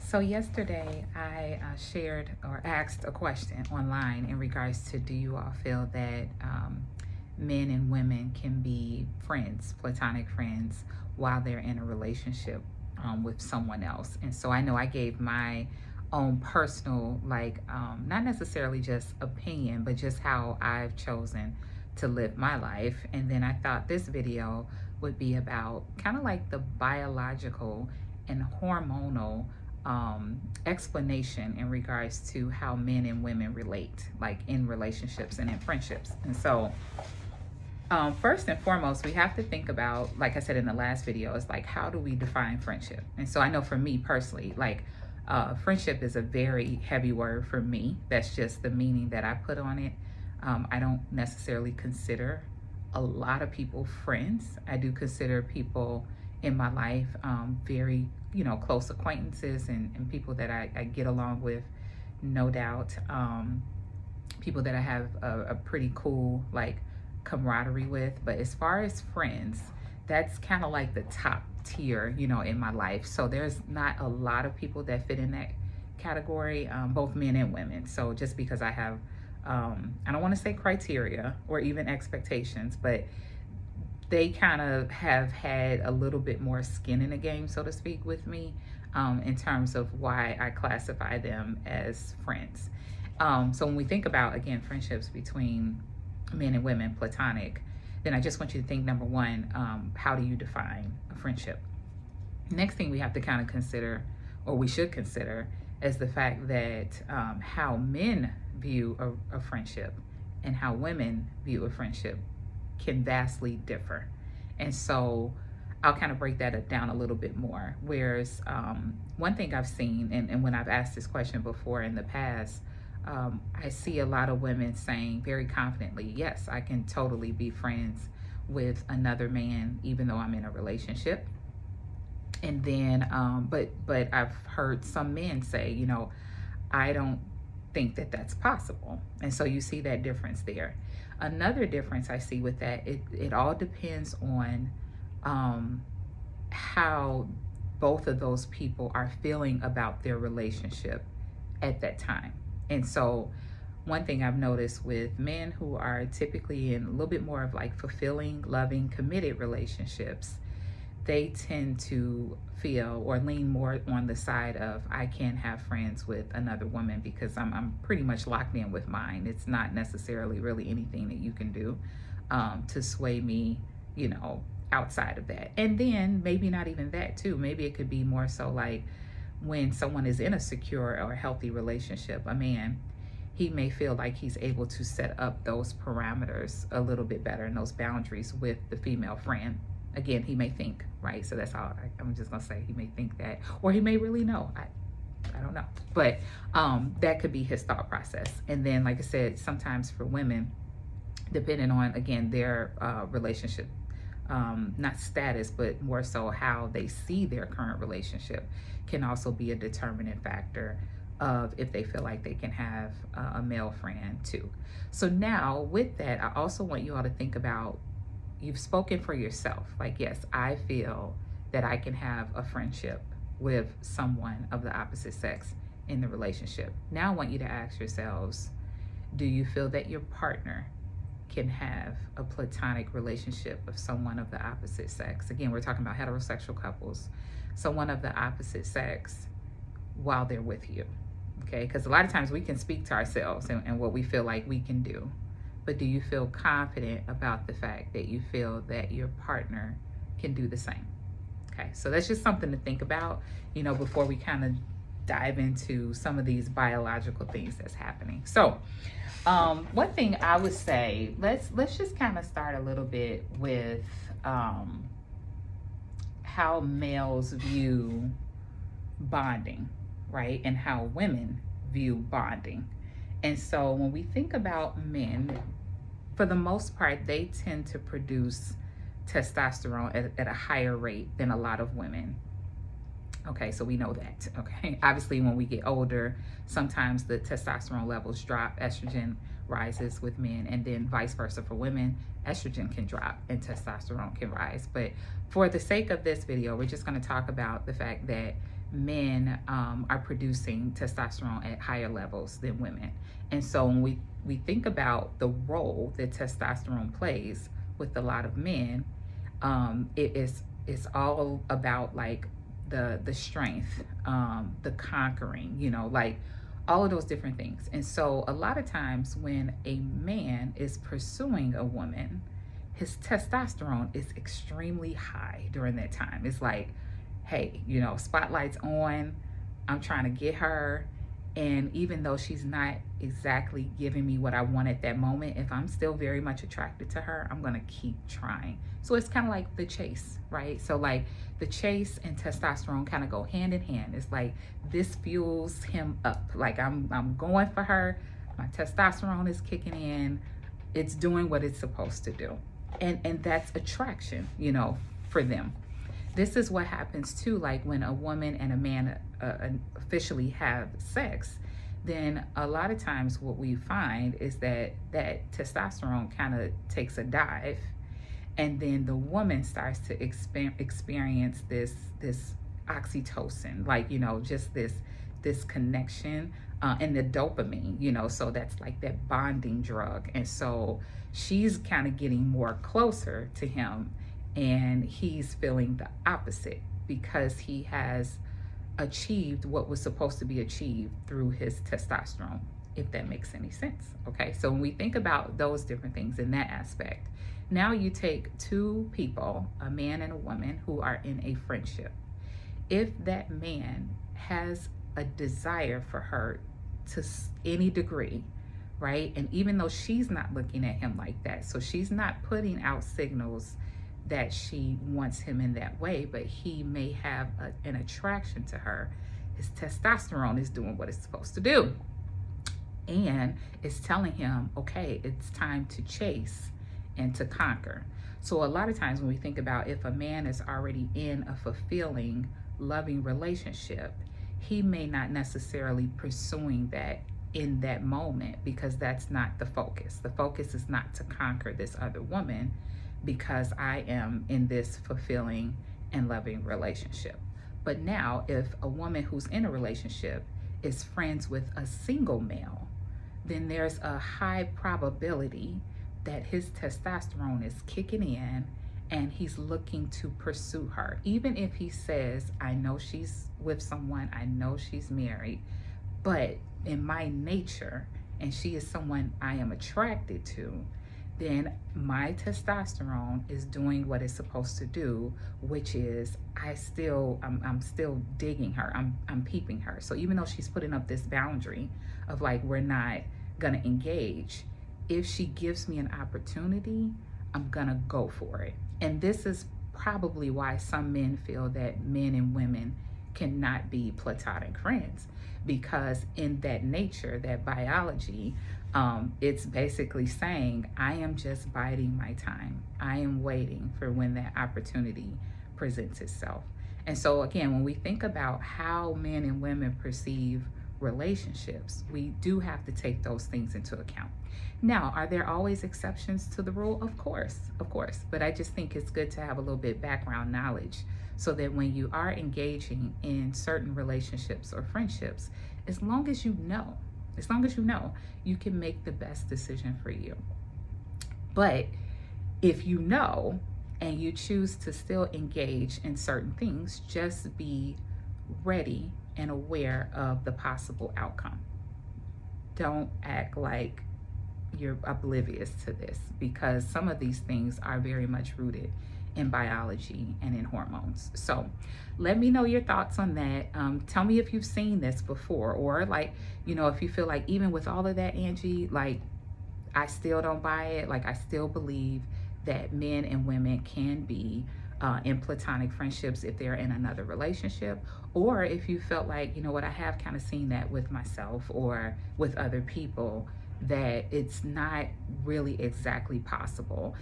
So yesterday I shared or asked a question online in regards to, do you all feel that men and women can be friends, platonic friends, while they're in a relationship with someone else? And so I know I gave my own personal, not necessarily just opinion, but just how I've chosen to live my life. And then I thought this video would be about kind of like the biological and hormonal explanation in regards to how men and women relate, like in relationships and in friendships. And so, first and foremost, we have to think about, like I said in the last video, it's like, how do we define friendship? And so I know for me personally, friendship is a very heavy word for me. That's just the meaning that I put on it. I don't necessarily consider a lot of people friends. I do consider people in my life very, close acquaintances and people that I get along with, no doubt. People that I have a pretty cool, camaraderie with. But as far as friends, that's kind of like the top tier, in my life. So there's not a lot of people that fit in that category, both men and women. So just because I have, I don't want to say criteria or even expectations, but they kind of have had a little bit more skin in the game, so to speak, with me, in terms of why I classify them as friends. So when we think about, again, friendships between men and women, platonic, then I just want you to think, number one, how do you define a friendship? Next thing we have to kind of consider, or we should consider, is the fact that how men view a friendship and how women view a friendship can vastly differ. And so I'll kind of break that down a little bit more. Whereas one thing I've seen, and when I've asked this question before in the past, I see a lot of women saying very confidently, yes, I can totally be friends with another man, even though I'm in a relationship. And then, but I've heard some men say, I don't think that that's possible. And so you see that difference there. Another difference I see with that, it all depends on how both of those people are feeling about their relationship at that time. And so one thing I've noticed with men who are typically in a little bit more of fulfilling, loving, committed relationships, they tend to feel or lean more on the side of, I can't have friends with another woman because I'm pretty much locked in with mine. It's not necessarily really anything that you can do to sway me, outside of that. And then maybe not even that too. Maybe it could be more so when someone is in a secure or healthy relationship, a man, he may feel like he's able to set up those parameters a little bit better and those boundaries with the female friend. Again, he may think, right? So that's all I'm just gonna say. He may think that, or he may really know. I don't know. But that could be his thought process. And then, like I said, sometimes for women, depending on, again, their relationship, not status, but more so how they see their current relationship, can also be a determinant factor of if they feel like they can have a male friend too. So now with that, I also want you all to think about, you've spoken for yourself. Yes, I feel that I can have a friendship with someone of the opposite sex in the relationship. Now I want you to ask yourselves, do you feel that your partner can have a platonic relationship with someone of the opposite sex? Again, we're talking about heterosexual couples. Someone of the opposite sex while they're with you, okay? Because a lot of times we can speak to ourselves and what we feel like we can do. But do you feel confident about the fact that you feel that your partner can do the same? Okay, so that's just something to think about, before we kind of dive into some of these biological things that's happening. So one thing I would say, let's just kind of start a little bit with how males view bonding, right? And how women view bonding. And so when we think about men, for the most part, they tend to produce testosterone at a higher rate than a lot of women. Okay, so we know that, okay? Obviously, when we get older, sometimes the testosterone levels drop, estrogen rises with men, and then vice versa for women, estrogen can drop and testosterone can rise. But for the sake of this video, we're just gonna talk about the fact that men are producing testosterone at higher levels than women. And so when we think about the role that testosterone plays with a lot of men, it's all about like the strength, the conquering, like all of those different things. And so a lot of times when a man is pursuing a woman, his testosterone is extremely high during that time. It's like, hey, spotlight's on, I'm trying to get her. And even though she's not exactly giving me what I want at that moment, if I'm still very much attracted to her, I'm going to keep trying. So it's kind of like the chase, right? So like the chase and testosterone kind of go hand in hand. It's like this fuels him up. Like I'm going for her. My testosterone is kicking in. It's doing what it's supposed to do. And that's attraction, for them. This is what happens too, like when a woman and a man officially have sex, then a lot of times what we find is that testosterone kind of takes a dive, and then the woman starts to experience this oxytocin, like just this connection, and the dopamine, so that's like that bonding drug. And so she's kind of getting more closer to him, and he's feeling the opposite because he has achieved what was supposed to be achieved through his testosterone, if that makes any sense. Okay, so when we think about those different things in that aspect, now you take two people, a man and a woman, who are in a friendship. If that man has a desire for her to any degree, right, and even though she's not looking at him like that, so she's not putting out signals that she wants him in that way, but he may have an attraction to her, his testosterone is doing what it's supposed to do. And it's telling him, okay, it's time to chase and to conquer. So a lot of times when we think about if a man is already in a fulfilling, loving relationship, he may not necessarily pursuing that in that moment, because that's not the focus. The focus is not to conquer this other woman, because I am in this fulfilling and loving relationship. But now if a woman who's in a relationship is friends with a single male, then there's a high probability that his testosterone is kicking in and he's looking to pursue her. Even if he says, I know she's with someone, I know she's married, but in my nature, and she is someone I am attracted to, then my testosterone is doing what it's supposed to do, which is I'm still digging her, I'm peeping her. So even though she's putting up this boundary of like, we're not gonna engage, if she gives me an opportunity, I'm gonna go for it. And this is probably why some men feel that men and women cannot be platonic friends, because in that nature, that biology, it's basically saying, I am just biding my time. I am waiting for when that opportunity presents itself. And so again, when we think about how men and women perceive relationships, we do have to take those things into account. Now, are there always exceptions to the rule? Of course. But I just think it's good to have a little bit background knowledge so that when you are engaging in certain relationships or friendships, as long as you know, you can make the best decision for you. But if you know and you choose to still engage in certain things, just be ready and aware of the possible outcome. Don't act like you're oblivious to this, because some of these things are very much rooted in biology and in hormones. So let me know your thoughts on that. Tell me if you've seen this before, or like, if you feel like even with all of that, Angie, like I still don't buy it. Like I still believe that men and women can be in platonic friendships if they're in another relationship, or if you felt like, I have kind of seen that with myself or with other people, that it's not really exactly possible.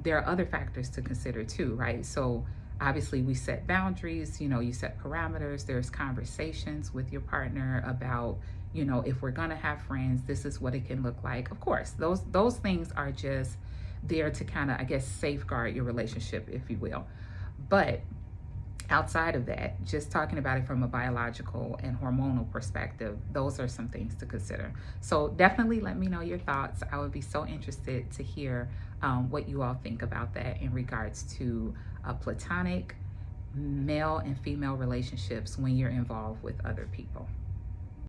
There are other factors to consider too, right? So obviously we set boundaries, you set parameters, there's conversations with your partner about, if we're gonna have friends, this is what it can look like. Of course, those things are just there to kind of, I guess, safeguard your relationship, if you will. But outside of that, just talking about it from a biological and hormonal perspective, those are some things to consider. So definitely let me know your thoughts. I would be so interested to hear what you all think about that in regards to platonic male and female relationships when you're involved with other people.